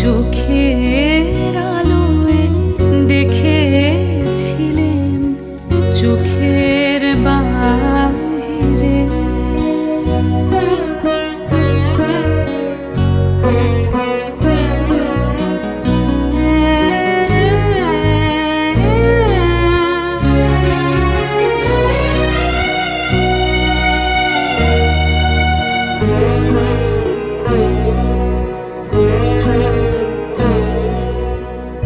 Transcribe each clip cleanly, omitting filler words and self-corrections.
চোখের আলোয় দেখেছিলেন চোখের বাহিরে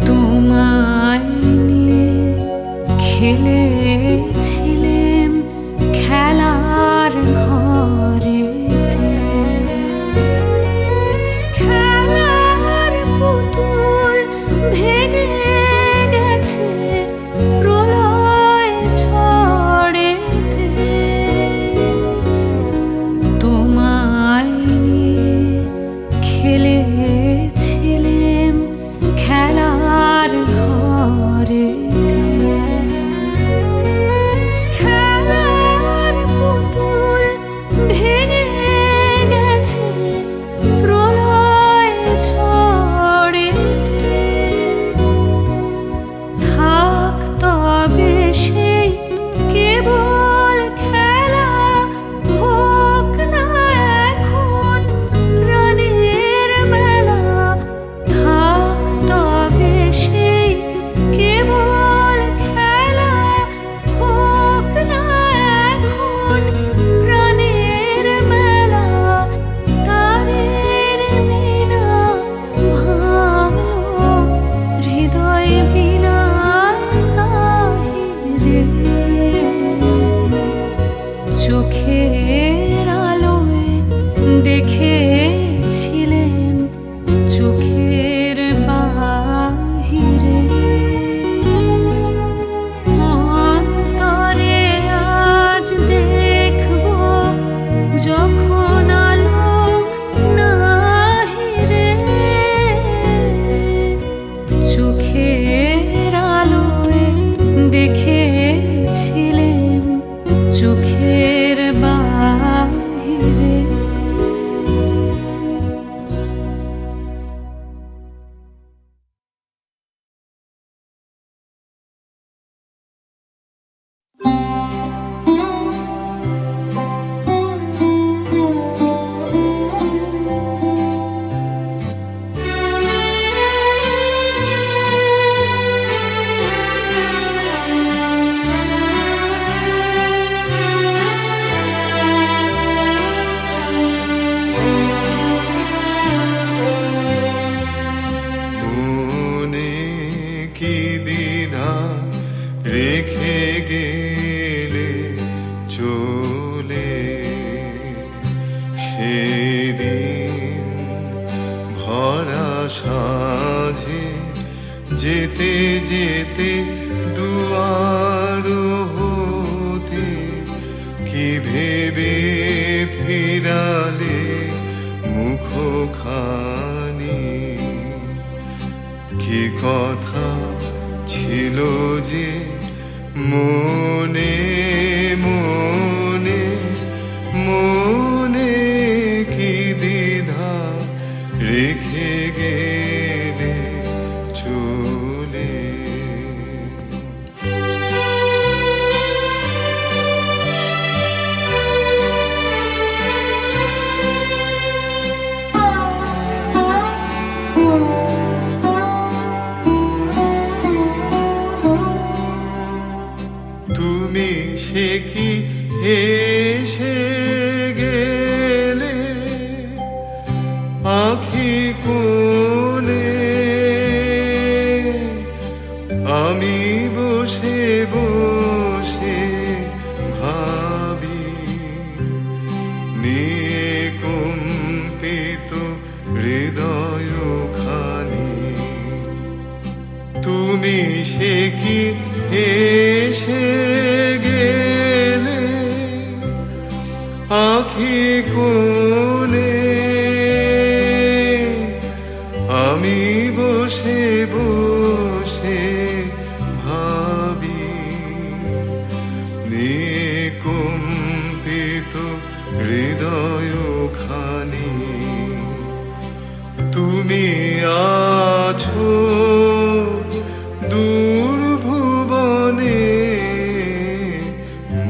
তোমায় নিয়ে খেলেছিলেন খেলার ঘরেতে, খেলার পুতুল ভেঙে গেছে প্রলয় ঝড়েতে। তোমায় নিয়ে খেলেছিলেন খেলার ঘরেতে, খেলার পুতুল ভেঙে গেছে প্রলয় ঝড়েতে। থাক তবে সেই কেবল খেলা, হোক না এখন প্রাণের মেলা। থাক তবে সেই কেবল খেলা, হোক না এখন প্রাণের মেলা। তারের বীণা ভাঙলো হৃদয় বীণায় কাহিরে। চোখের আলোয় দেখেছিলেন চোখের বাহিরে। অন্তরে আজ দেখব যখন আলো নাহিরে। চোখের আলোয় দেখেছিলেন চোখের বাহিরে। মনে কি দ্বিধা রেখে গেলে চলে, সেদিন ভরা সাঁঝে যেতে যেতে দুয়ার হতে কি ভেবে ফিরালে মুখখানি। কি কথা ছিল যে মনে মনে, মনে কি দ্বিধা রেখে গেলে চলে। তুমি সে কি এসে গেলে আঁখি কোলে, আমি বসে বসে ভাবি নিয়ে কম্পিত হৃদয় খানি। তুমি সে কি এসে গেলে আঁখি কোলে, আমি বসে বসে ভাবি নিয়ে কম্পিত হৃদয় খানি। তুমি তুমি আছো দূর ভুবনে,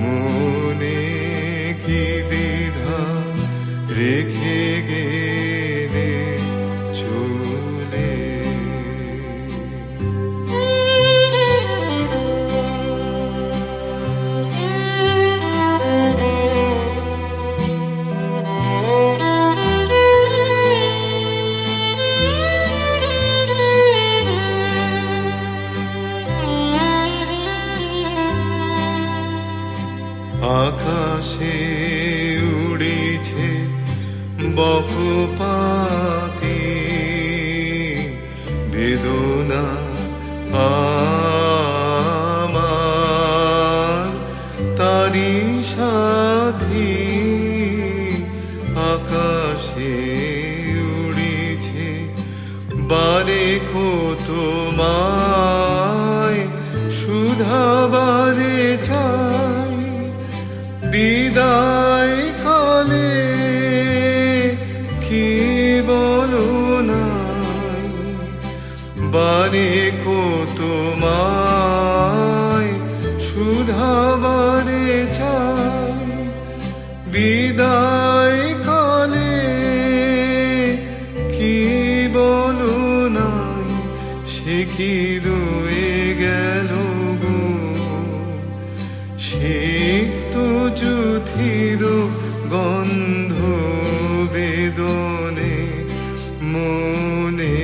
মনে কি দ্বিধা রেখে গেলে চলে। আকাশে উড়েছে বক পাখি, বেদনা আমার তারি সাথী। আকাশে উড়েছে বারে কত মায়, সুধাবারে চাই বিদায় কালে কি বলো নাই। বারে কত মায় সুধাবারে চাই বিদায় কালে কি বলো নাই। সে কি রয়ে গেল গো সিক্ত যুথির গন্ধ বেদনে, মনে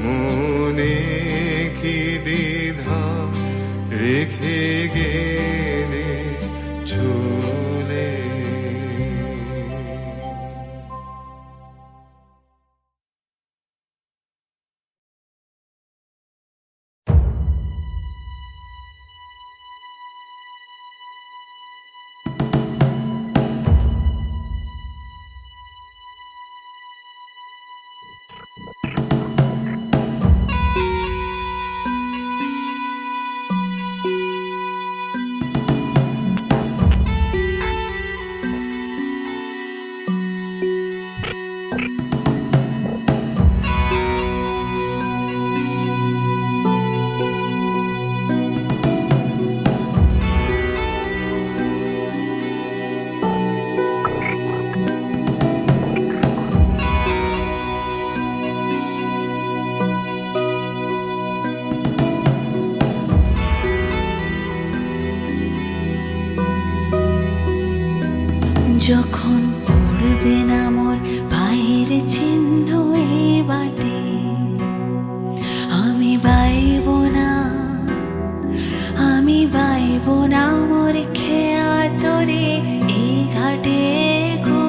মনে কি দ্বিধা রেখে গেলে চলে। যখন পড়বে না মোর পায়ের চিহ্ন এই বাটে, আমি বাইব না, আমি বাইব না মোর খেয়া তোরে এই ঘাটে গো।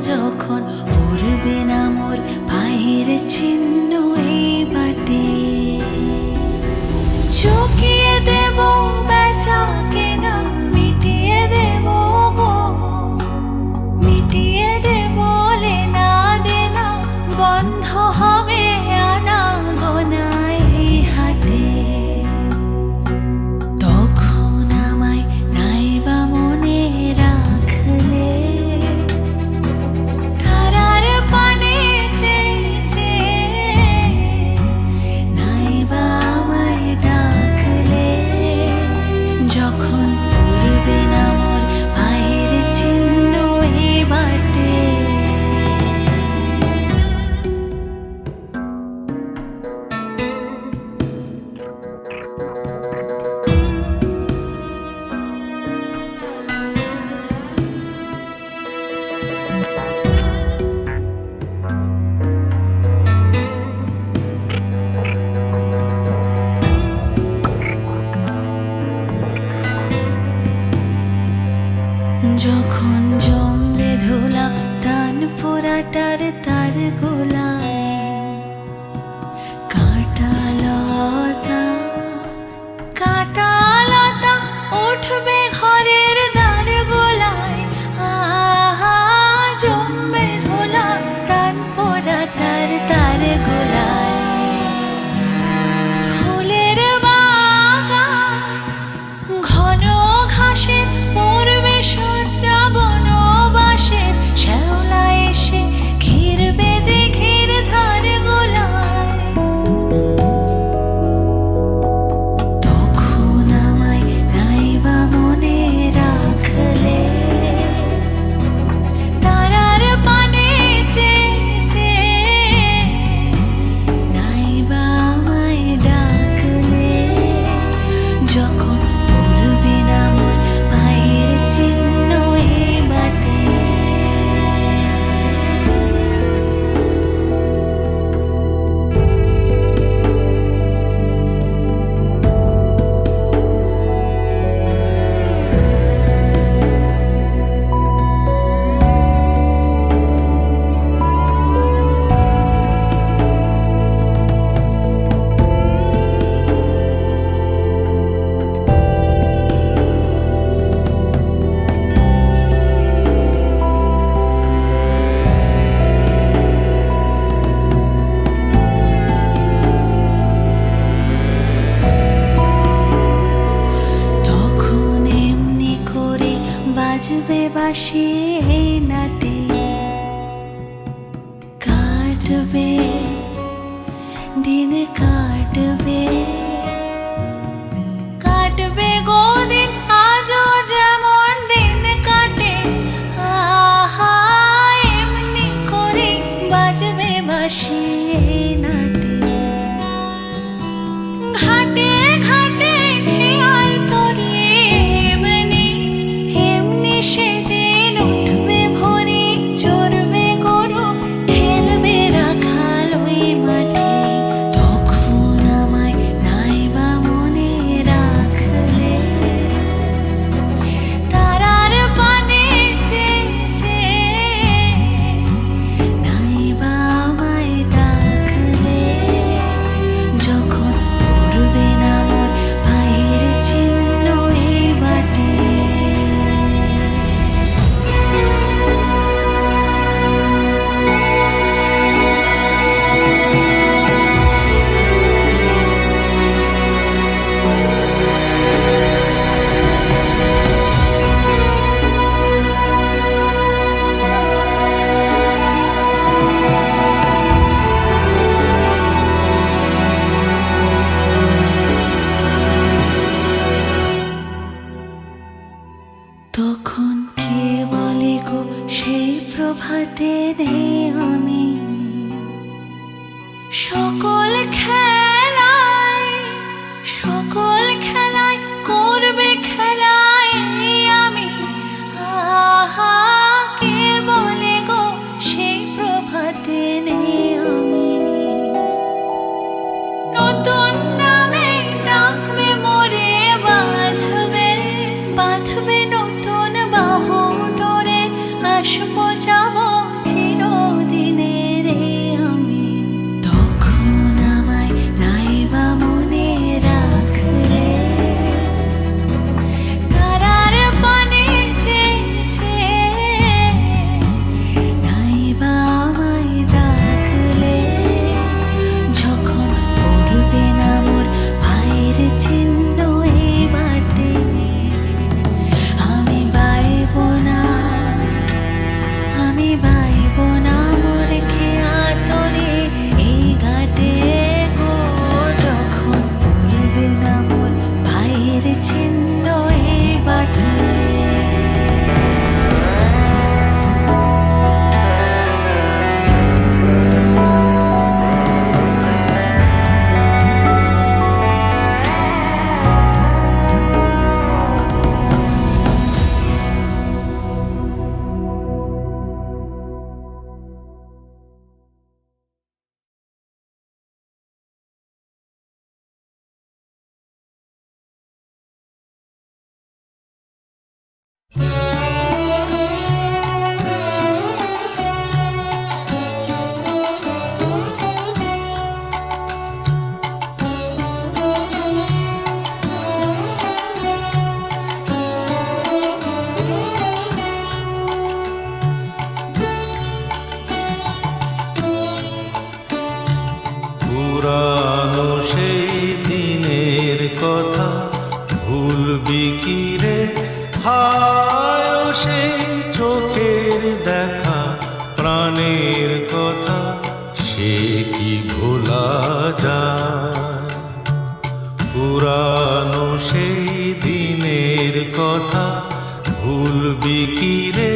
যখন পড়বে না মোর পায়ের চিহ্ন এই বাটে, চুকিয়ে দেব বেচা কেনা, মিটিয়ে দেব গো, বাজবে বাঁশি এই নাটে, কাটবে দিন কাটবে, কাটবে গো দিন আজও যেমন দিন কাটে। আহা এমনি করে বাজবে বাঁশি এই নাটে, ঘাটে ঘাটে খেয়ার তরে এমনি এমনি সেদিন উঠবে ভোরে, চড়বে গরু খেলবে রাখাল ওই মাঠে। তখন আমায় নাইবা মনে রাখলে, তারার পানে চেয়ে চেয়ে নাইবা আমায় ডাকলে, যখন পড়বে না মোর পায়ের চিহ্ন এই বাটে। তখন কে বলে গো সেই প্রভাতে নেই আমি, সকল খেলায় সকল খেলায় করবে খেলায় আমি। আহা কে বলে গো সেই প্রভাতে নেই আমি, নতুন নামে ডাকবে মোরে, বাঁধবে বাঁধবে নতুন বাহু ডোরে, আসবো যাবো চিরদিনের আমি। তখন আমায় নাইবা মনে রাখলে, তারার পানে চেয়ে চেয়ে নাইবা আমায় ডাকলে, যখন পড়বে না মোর পায়ের চিহ্ন এই বাটে। আমি বাইব না, আমি বাইব না মোর খেয়া তরে এই ঘাটে গো, যখন পড়বে না মোর পায়ের চিহ্ন এই বাটে। পুরানো সেই দিনের কথা ভুলবি কি রে, হায় ও সেই চোখের দেখা প্রাণের কথা, সে কি ভোলা যায়। পুরানো সেই দিনের কথা ভুলবি কি রে,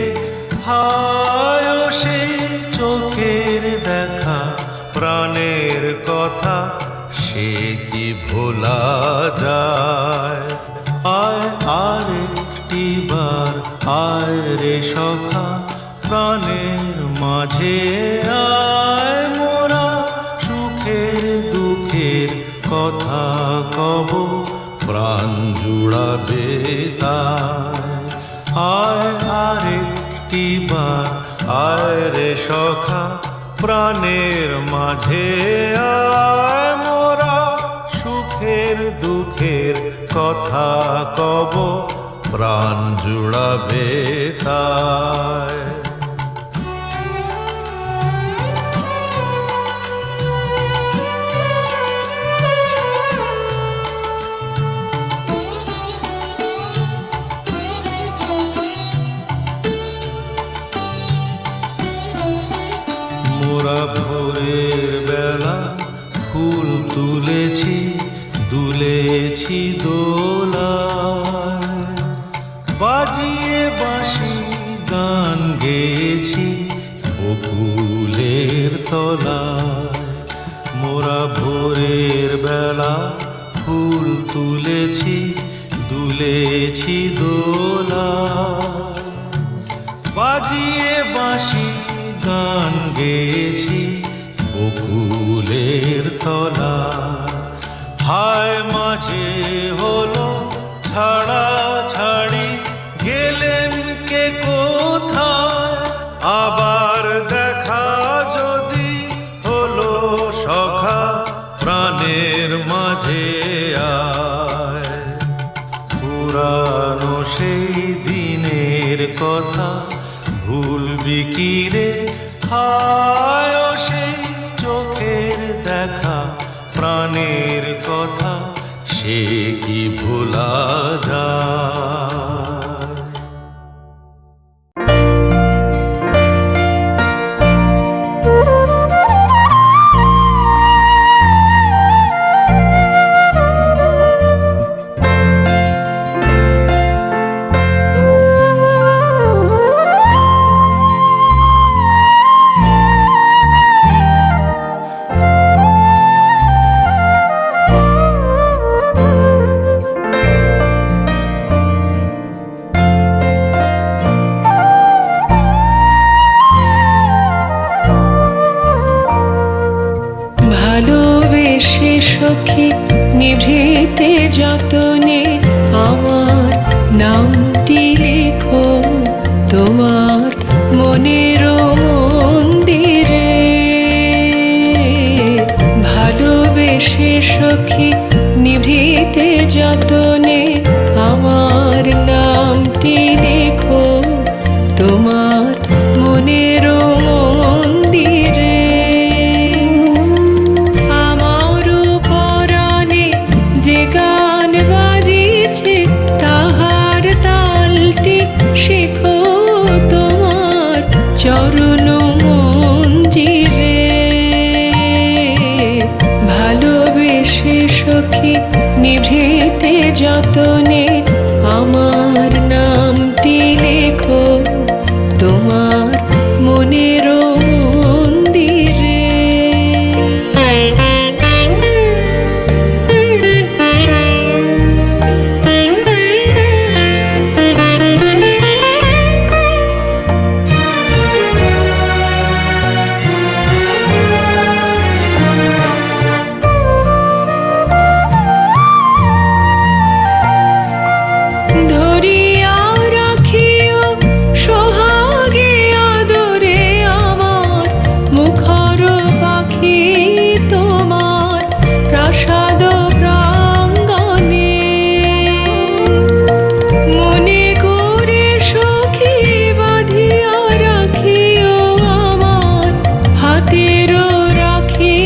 হায় ও সেই চোখের দেখা প্রাণের কথা, সে কি ভোলা যায়। আয় আর একটি বার আয় রে সখা, প্রাণের মাঝে আয় মোরা, সুখের দুঃখের কথা কব, প্রাণ জুড়াবে তাই। আয় আর একটি বার আয় রে সখা, প্রাণের মাঝে আয় মোরা, সুখের দুঃখের কথা কব, প্রাণ জুড়াবে তাই। তুলেছি দুলেছি দোলায়, বাজিয়ে বাঁশি গান গেয়েছি বকুলের তলায়। মোরা ভোরের বেলা ফুল তুলেছি দুলেছি দোলায়, বাজিয়ে বাঁশি গান গেয়েছি বকুলের তলায়। হায় মাঝে হলো ছাড়া ছাড়ি, গেলেন কে কোথায়, আবার দেখা যদি হলো সখা প্রাণের মাঝে আয়। পুরানো সেই দিনের কথা ভুলবি কি রে, হায় ও সেই চোখের দেখা প্রাণের কথা সে কি ভোলা যায়। ভালোবেসে সখী নিভৃতে যতনে আমার নামটি লেখো তোমার মনের মন্দিরে। ভালোবেসে সখী নিভৃতে যতনে আমার নামটি লেখো তোমার মনের মন্দিরে। আমার পরাণে যে গান বাজিছে তাহার তালটি শেখো তোমার চরণ মঞ্জিরে। ভালোবেসে সখী নিভৃতে যতনে আমার নামটি লেখো তোমার মনের মন্দিরে। ধরিয়া রাখিও সোহাগে আদরে আমার মুখর পাখি তোমার প্রাসাদ প্রাঙ্গণে। মনে করে সখী বাঁধিয়া রাখিও আমার হাতের রাখি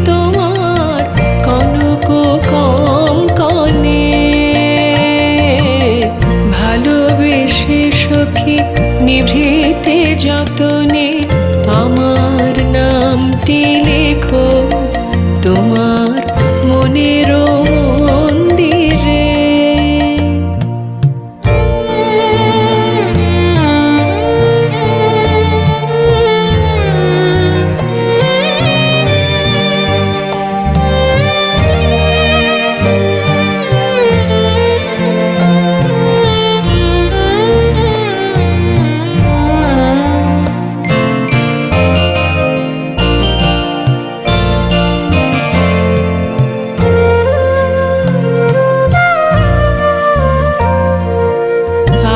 তোমার কনক কঙ্কণে। ভালোবেসে সখী নিভৃতে যতনে আমার নামটি লেখো তোমার মনের মন্দিরে।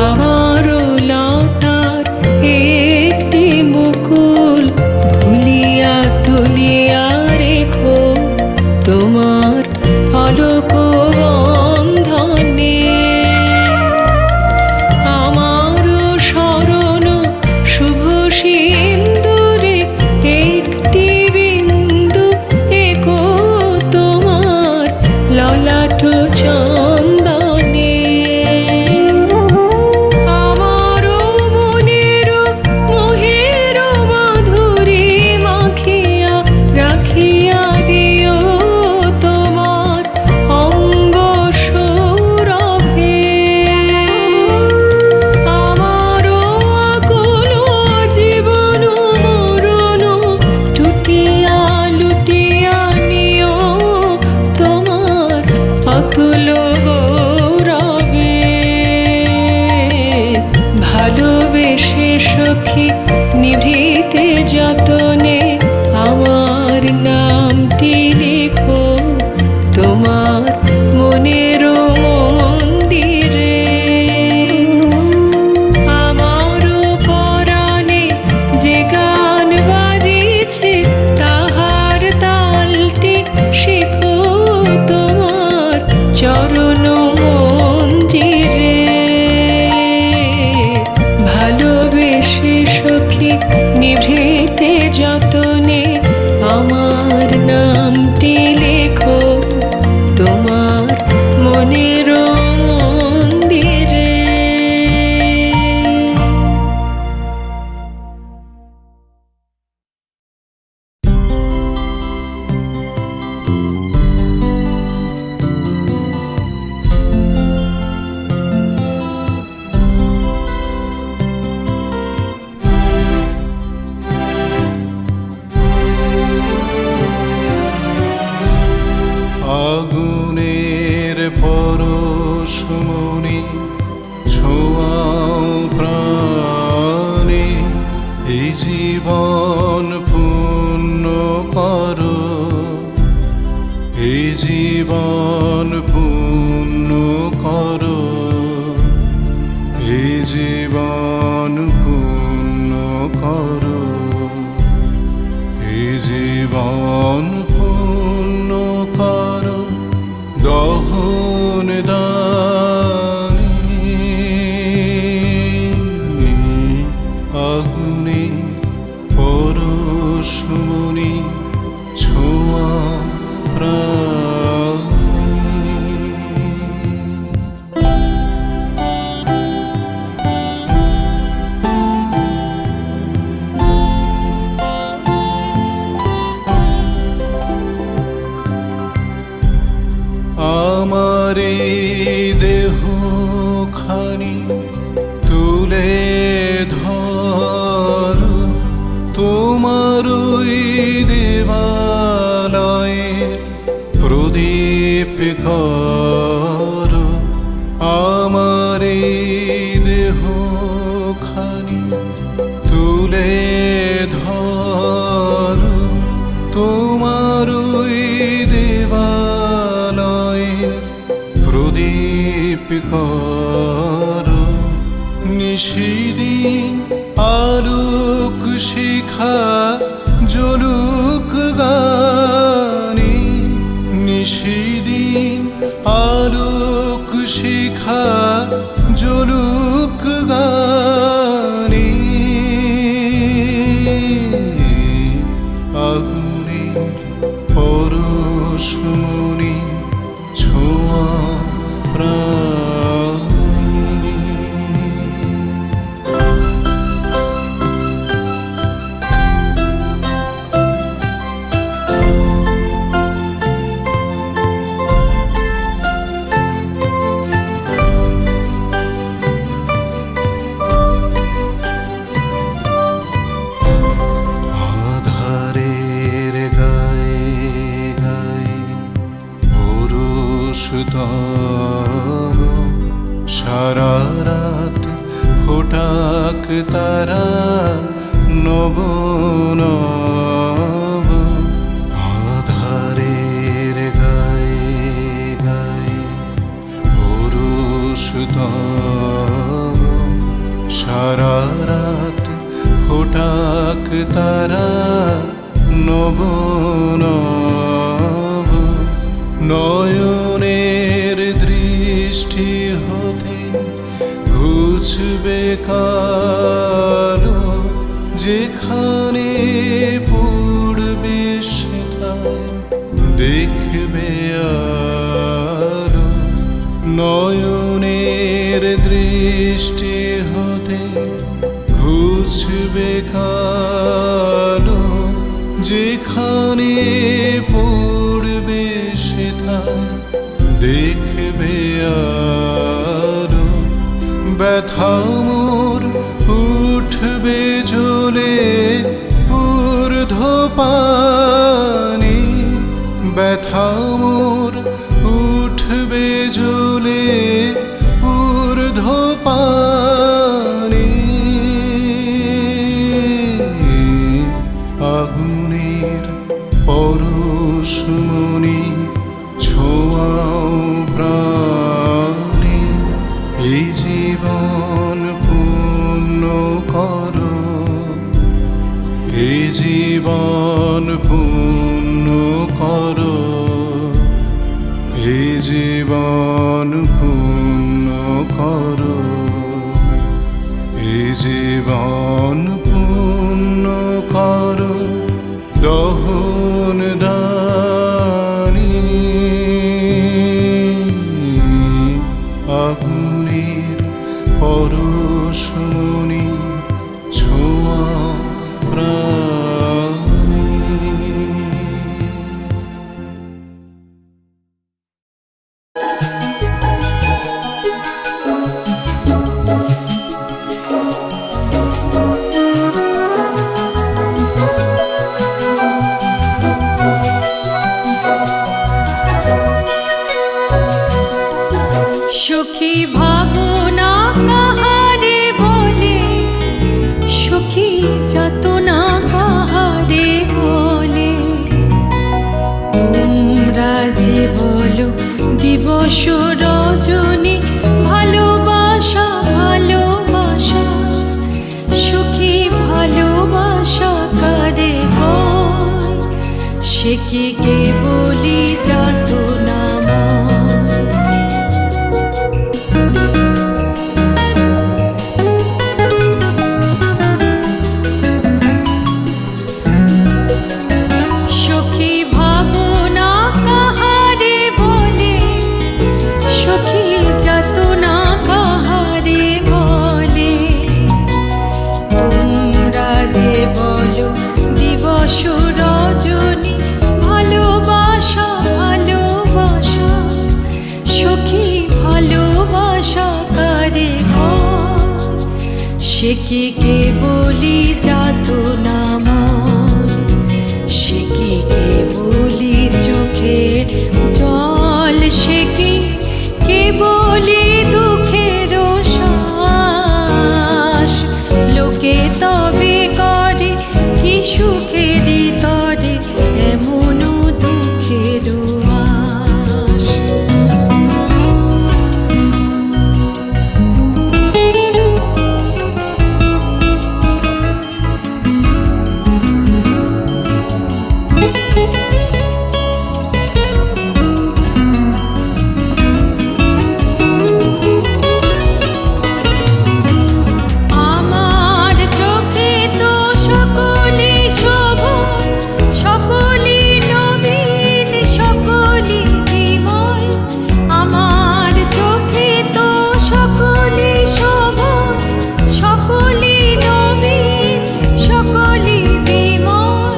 আমারও লতার একটি মুকুল ভুলিয়া তুলিয়া রেখো তোমার অলক বন্ধনে। আমারও স্মরণ শুভ সিন্দুরে একটি বিন্দু একো তোমার ললাট চন্দনে। আমারও মনের মোহের মাধুরী মাখিয়া রাখিয়া দিও পরশমণি ছোঁয়াও প্রাণে এই জীবন পূর্ণ করো এই জীবন পূর্ণ করো এই জীবন পূর্ণ করো এই জীবন পূর্ণ করো দহন দানি আগুনে পরশমণি ছোঁয়া আমারে দেহ খানি তুলে ধরো তোমার ওই দেবালয়ের প্রদীপ করো আমারে দেহ খানি তুলে ধরো তোমার ওই দেবালয়ের প্রদীপ করো নিশিদিন আলোক শিখা জ্বলুক গানে নিশিদিন আলোক শিখা জ্বলুক গানে আগুনের পরশমণি ছোঁয়া আধারের গায়ে গায়ে পুরুষতম সারা রাত ফোটাক তারা নব নব আধারের গায়ে গায়ে পুরুষতম সারা রাত ফোটাক তারা নব নব নয়নের দৃষ্টি হতে ঘুচবে কালো যেখানে পড়বে সেখানে দেখবে আলো নয়নের দৃষ্টি হতে ঘুচবে কালো যেখানে পড়বে সেখানে দেখবে আলো ব্যথা মোর উঠবে জ্বলে ঊর্ধ্বপানে ব্যথা মোর উঠবে জ্বলে ঊর্ধ্বপানে আগুনের পরশমণি ছোঁয়াও প্রাণে এই জীবন পূর্ণ করো এই জীবন পূর্ণ করো এই জীবন পূর্ণ করো এই জীবন পূর্ণ করো দহন দানি আগুনের পরশমণি ছোঁয়া সখী ভাবনা কাহারে বলে, সখী যাতনা কাহারে বলে। তোমরা যে বলো দিবস রজনী ভালোবাসা ভালোবাসা, সখী ভালোবাসা কারে কয়, সে কি কেবলি যাতনা ময়। সখী ভাবনা কাহারে বলে, সখী যাতনা কাহারে বলে। তোমরা যে বলো দিবস রজনী ভালোবাসা ভালোবাসা, সখী ভালোবাসা কারে কয়, সে কি কেবলি যাতনা ময়। সে কি কেবলি চোখের জল, সে কি কেবলি দুঃখের শ্বাস। লোকে তবে করে কি সুখেরই তরে এমন দুঃখের আশ। আমার চোখে তো সকলি শোভন, সকলি নবীন, সকলি বিমল। আমার চোখে তো সকলি শোভন, সকলি নবীন, সকলি বিমল।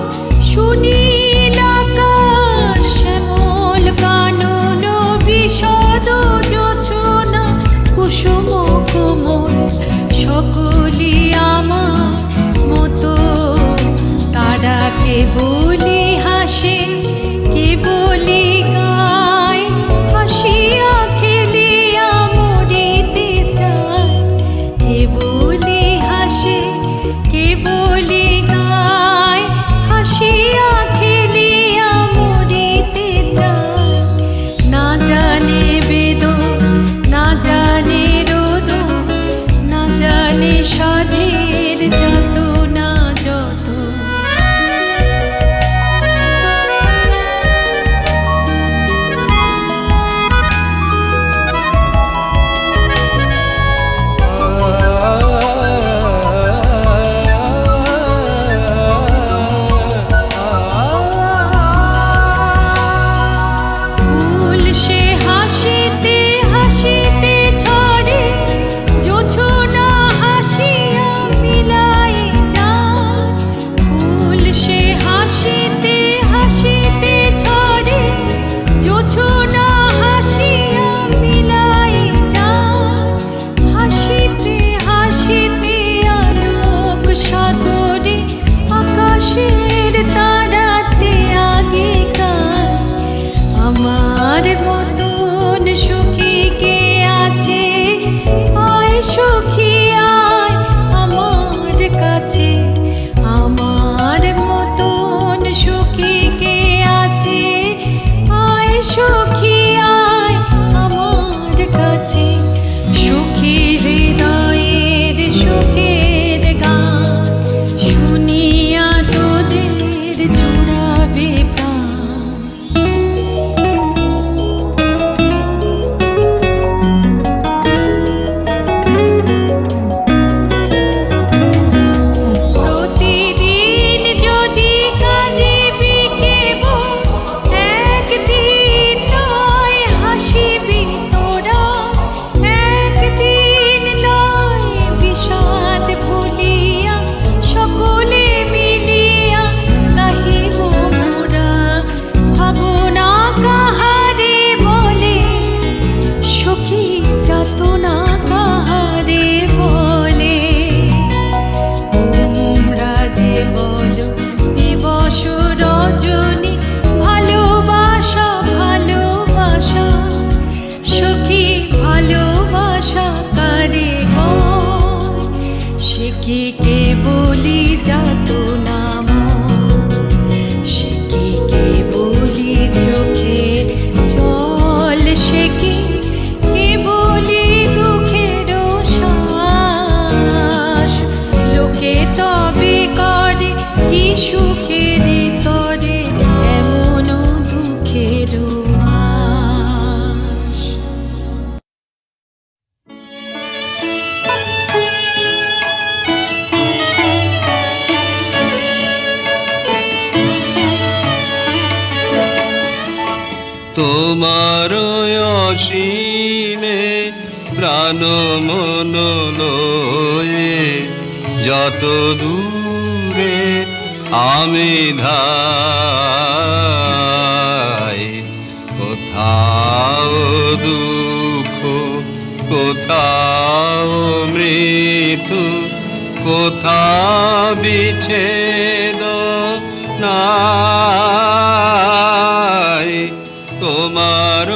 সুনীল আকাশ শ্যামল কানন বিশদ জোছনা কুসুম কোমল, সকলি আমার মতো। তারা কেবলি হাসে কেবলি গায়, হাসিয়া খেলিয়া মরিতে চায়। কেবলি হাসে কেবলি গায়, হাসিয়া খেলিয়া মরিতে চায়। না জানে বেদ না জানে রোদ, না জানে সাধের যাতনা যত। ফুল সে হাসিতে হাসিতে ঝরে, জোছনা হাসিয়া মিলাই যায়। ফুল সে হাসিতে হাসিতে ঝরে, জোছনা হাসিয়া মিলাই যায়। হাসিতে হাসিতে আলোক সাগরে আকাশের তারাতে আগে কায়। আমার মতন সুখী কে আছে, আয় সখী আয় আমার কাছে। আমার মতন সুখী কে আছে, আয় সখী আয় আমার কাছে। সুখী হৃদয়ের সুখের গান শুনিয়া তোদের জুড়াবে প্রাণ। প্রতিদিন যদি কাঁদিবি কেবল, একদিন তোমার অসীমে প্রাণ মন লয়ে যত দূরে আমি ধাই, কোথাও দুঃখ, কোথাও মৃত্যু, কোথাও বিচ্ছেদ নাই। তোমার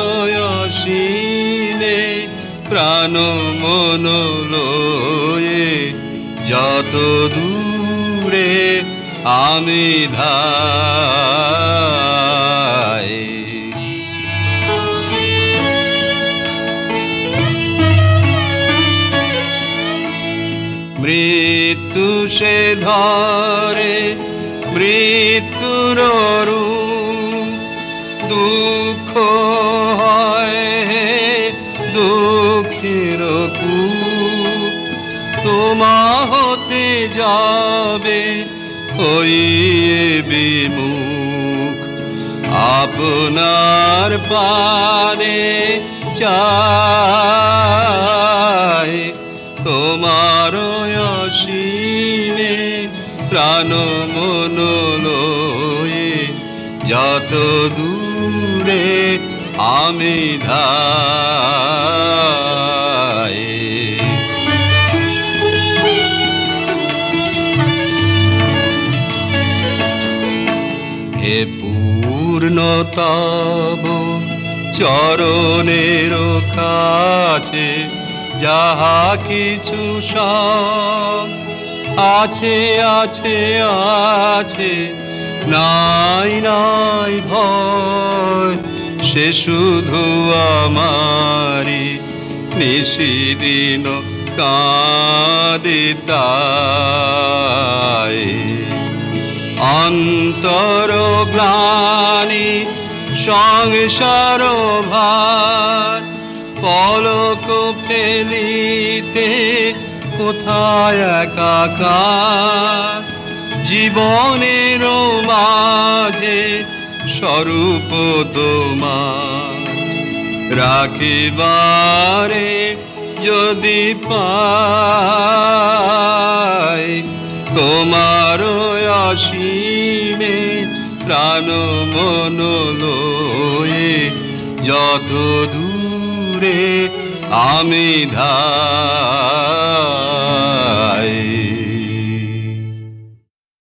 অসীমে প্রাণ মন লয়ে যত দূরে আমি ধাই। মৃত্যু সে ধরে মৃত্যুর রূপ, দুঃখ হয় দুঃখের কূপ, তোমা হতে যাবে হইয়ে বিমুখ, আপনার পানে চাই। তোমার অসীমে প্রাণ মন লয়ে যত দূরে আমি ধাই। হে পূর্ণতব চরণের কাছে যাহা কিছু সব আছে আছে আছে, নাই নাই ভয়, সে শুধু আমারি নিশিদিন কাঁদিতাই। অন্তর গ্লানি সংসার ভার, পলক ফেলিতে কোথায় একাকার, জীবনের মাঝে স্বরূপ তোমার রাখিবারে যদি পাই। তোমার অসীমে প্রাণ মন লয়ে যত দূরে আমি ধাই।